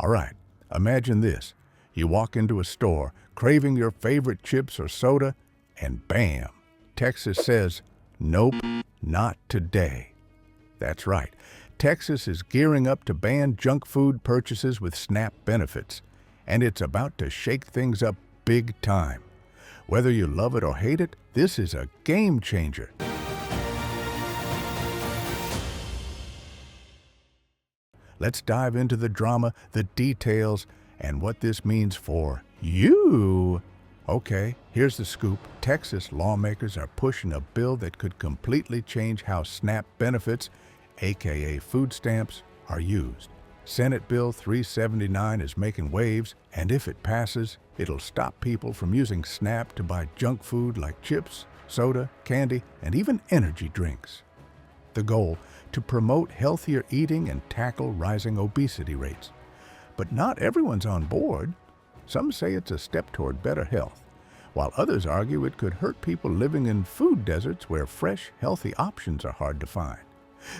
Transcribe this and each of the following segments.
All right, imagine this. You walk into a store, craving your favorite chips or soda, and bam, Texas says, nope, not today. That's right. Texas is gearing up to ban junk food purchases with SNAP benefits, and it's about to shake things up big time. Whether you love it or hate it, this is a game changer. Let's dive into the drama, the details, and what this means for you. Okay, here's the scoop. Texas lawmakers are pushing a bill that could completely change how SNAP benefits, aka food stamps, are used. Senate Bill 379 is making waves, and if it passes, it'll stop people from using SNAP to buy junk food like chips, soda, candy, and even energy drinks. The goal, to promote healthier eating and tackle rising obesity rates. But not everyone's on board. Some say it's a step toward better health, while others argue it could hurt people living in food deserts where fresh, healthy options are hard to find.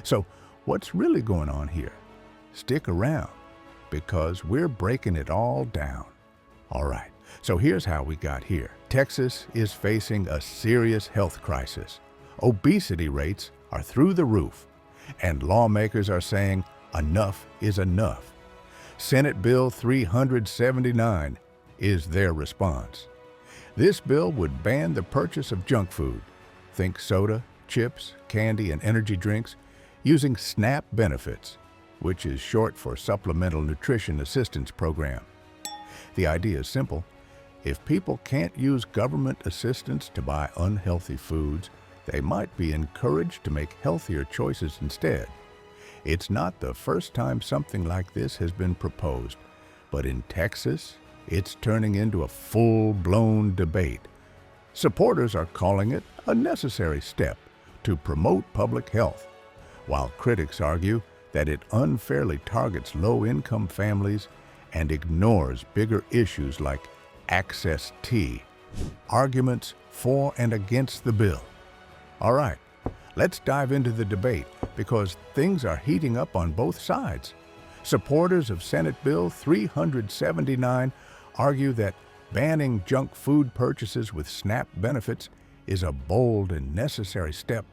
So, what's really going on here? Stick around, because we're breaking it all down. All right, so here's how we got here. Texas is facing a serious health crisis. Obesity rates are through the roof, and lawmakers are saying enough is enough. Senate Bill 379 is their response. This bill would ban the purchase of junk food, think soda, chips, candy, and energy drinks, using SNAP benefits, which is short for Supplemental Nutrition Assistance Program. The idea is simple. If people can't use government assistance to buy unhealthy foods, they might be encouraged to make healthier choices instead. It's not the first time something like this has been proposed, but in Texas, it's turning into a full-blown debate. Supporters are calling it a necessary step to promote public health, while critics argue that it unfairly targets low-income families and ignores bigger issues like access tea. Arguments for and against the bill. All right, let's dive into the debate because things are heating up on both sides. Supporters of Senate Bill 379 argue that banning junk food purchases with SNAP benefits is a bold and necessary step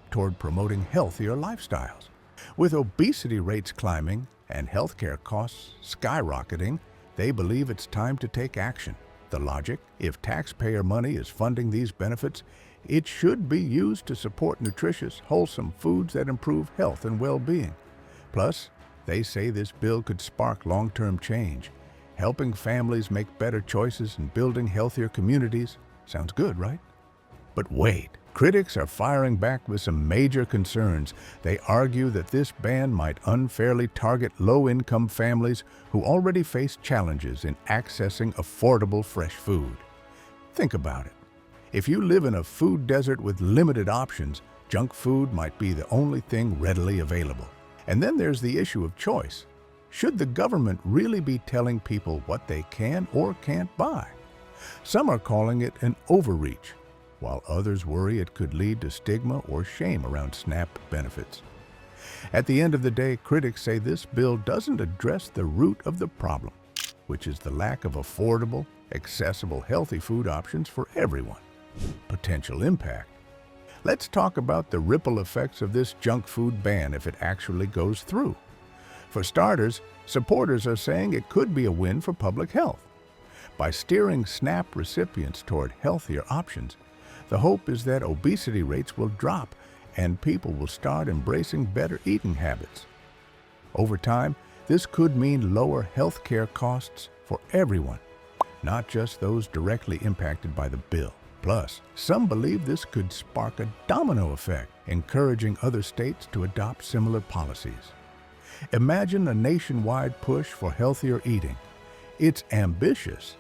toward promoting healthier lifestyles. With obesity rates climbing and healthcare costs skyrocketing, they believe it's time to take action. The logic, if taxpayer money is funding these benefits, it should be used to support nutritious, wholesome foods that improve health and well-being. Plus, they say this bill could spark long-term change, helping families make better choices and building healthier communities. Sounds good, right? But wait, critics are firing back with some major concerns. They argue that this ban might unfairly target low-income families who already face challenges in accessing affordable fresh food. Think about it. If you live in a food desert with limited options, junk food might be the only thing readily available. And then there's the issue of choice. Should the government really be telling people what they can or can't buy? Some are calling it an overreach, while others worry it could lead to stigma or shame around SNAP benefits. At the end of the day, critics say this bill doesn't address the root of the problem, which is the lack of affordable, accessible, healthy food options for everyone. Potential impact. Let's talk about the ripple effects of this junk food ban if it actually goes through. For starters, supporters are saying it could be a win for public health. By steering SNAP recipients toward healthier options, the hope is that obesity rates will drop and people will start embracing better eating habits. Over time, this could mean lower healthcare costs for everyone, not just those directly impacted by the bill. Plus, some believe this could spark a domino effect, encouraging other states to adopt similar policies. Imagine a nationwide push for healthier eating. It's ambitious,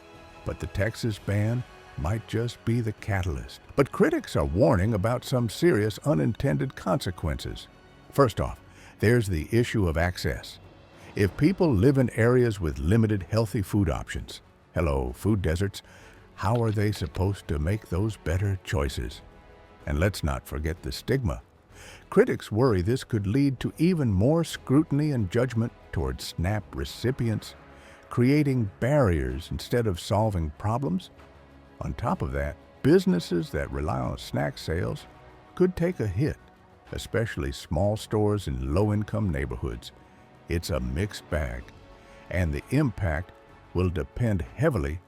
but the Texas ban might just be the catalyst. But critics are warning about some serious unintended consequences. First off, there's the issue of access. If people live in areas with limited healthy food options, hello, food deserts, how are they supposed to make those better choices? And let's not forget the stigma. Critics worry this could lead to even more scrutiny and judgment towards SNAP recipients, creating barriers instead of solving problems. On top of that, businesses that rely on snack sales could take a hit, especially small stores in low-income neighborhoods. It's a mixed bag, and the impact will depend heavily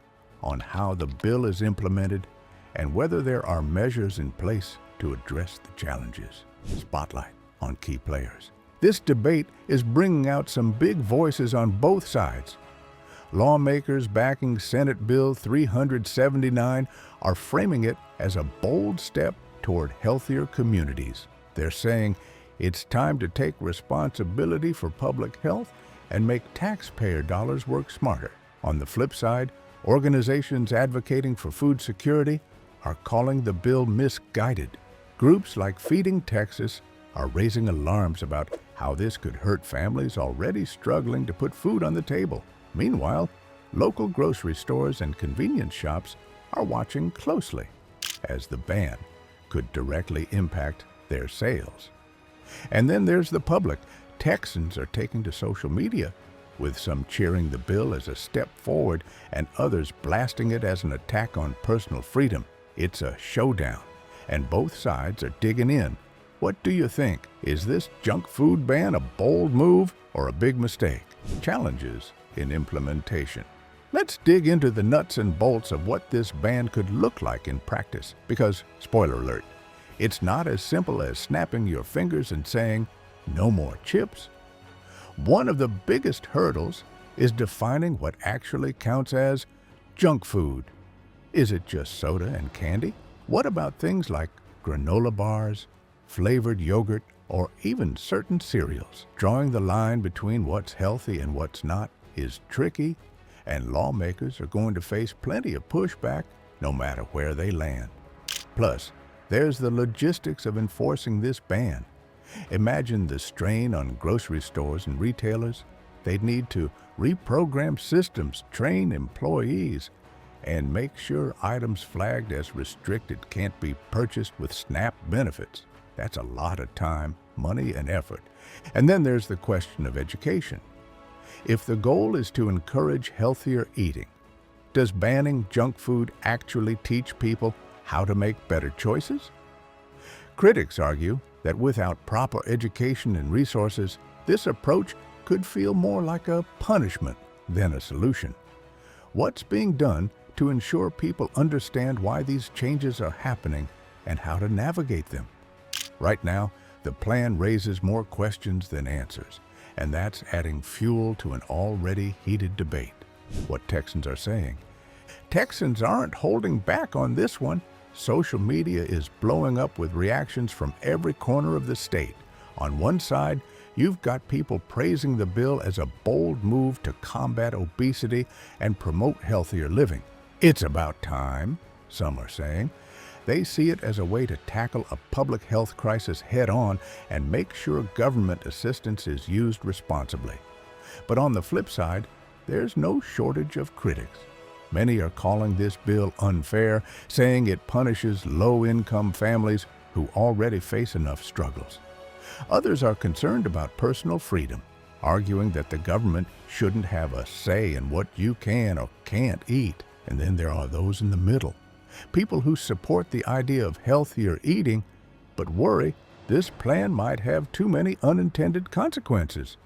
on how the bill is implemented and whether there are measures in place to address the challenges. Spotlight on key players. This debate is bringing out some big voices on both sides. Lawmakers backing Senate Bill 379 are framing it as a bold step toward healthier communities. They're saying it's time to take responsibility for public health and make taxpayer dollars work smarter. On the flip side, organizations advocating for food security are calling the bill misguided. Groups like Feeding Texas are raising alarms about how this could hurt families already struggling to put food on the table. Meanwhile, local grocery stores and convenience shops are watching closely, as the ban could directly impact their sales. And then there's the public. Texans are taking to social media, with some cheering the bill as a step forward and others blasting it as an attack on personal freedom. It's a showdown, and both sides are digging in. What do you think? Is this junk food ban a bold move or a big mistake? Challenges in implementation. Let's dig into the nuts and bolts of what this ban could look like in practice, because, spoiler alert, it's not as simple as snapping your fingers and saying, "No more chips." One of the biggest hurdles is defining what actually counts as junk food. Is it just soda and candy? What about things like granola bars, flavored yogurt, or even certain cereals? Drawing the line between what's healthy and what's not is tricky, and lawmakers are going to face plenty of pushback no matter where they land. Plus, there's the logistics of enforcing this ban. Imagine the strain on grocery stores and retailers. They'd need to reprogram systems, train employees, and make sure items flagged as restricted can't be purchased with SNAP benefits. That's a lot of time, money, and effort. And then there's the question of education. If the goal is to encourage healthier eating, does banning junk food actually teach people how to make better choices? Critics argue that without proper education and resources, this approach could feel more like a punishment than a solution. What's being done to ensure people understand why these changes are happening and how to navigate them? Right now, the plan raises more questions than answers, and that's adding fuel to an already heated debate. What Texans are saying. Texans aren't holding back on this one. Social media is blowing up with reactions from every corner of the state. On one side, you've got people praising the bill as a bold move to combat obesity and promote healthier living. It's about time, some are saying. They see it as a way to tackle a public health crisis head-on and make sure government assistance is used responsibly. But on the flip side, there's no shortage of critics. Many are calling this bill unfair, saying it punishes low-income families who already face enough struggles. Others are concerned about personal freedom, arguing that the government shouldn't have a say in what you can or can't eat. And then there are those in the middle, people who support the idea of healthier eating, but worry this plan might have too many unintended consequences.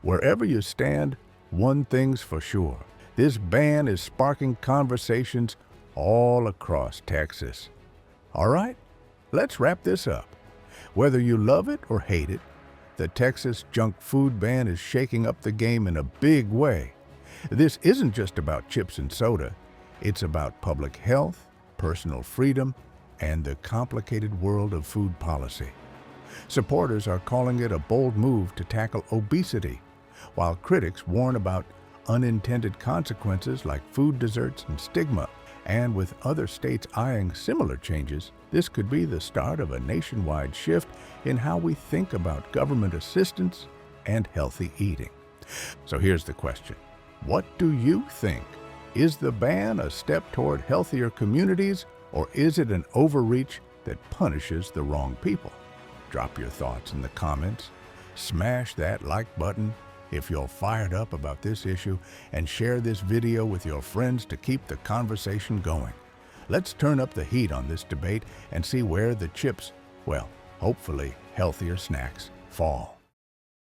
Wherever you stand, one thing's for sure. This ban is sparking conversations all across Texas. All right, let's wrap this up. Whether you love it or hate it, the Texas junk food ban is shaking up the game in a big way. This isn't just about chips and soda. It's about public health, personal freedom, and the complicated world of food policy. Supporters are calling it a bold move to tackle obesity, while critics warn about unintended consequences like food deserts and stigma. And with other states eyeing similar changes, this could be the start of a nationwide shift in how we think about government assistance and healthy eating. So here's the question. What do you think? Is the ban a step toward healthier communities, or is it an overreach that punishes the wrong people? Drop your thoughts in the comments, smash that like button, if you're fired up about this issue and share this video with your friends to keep the conversation going. Let's turn up the heat on this debate and see where the chips, well, hopefully healthier snacks, fall.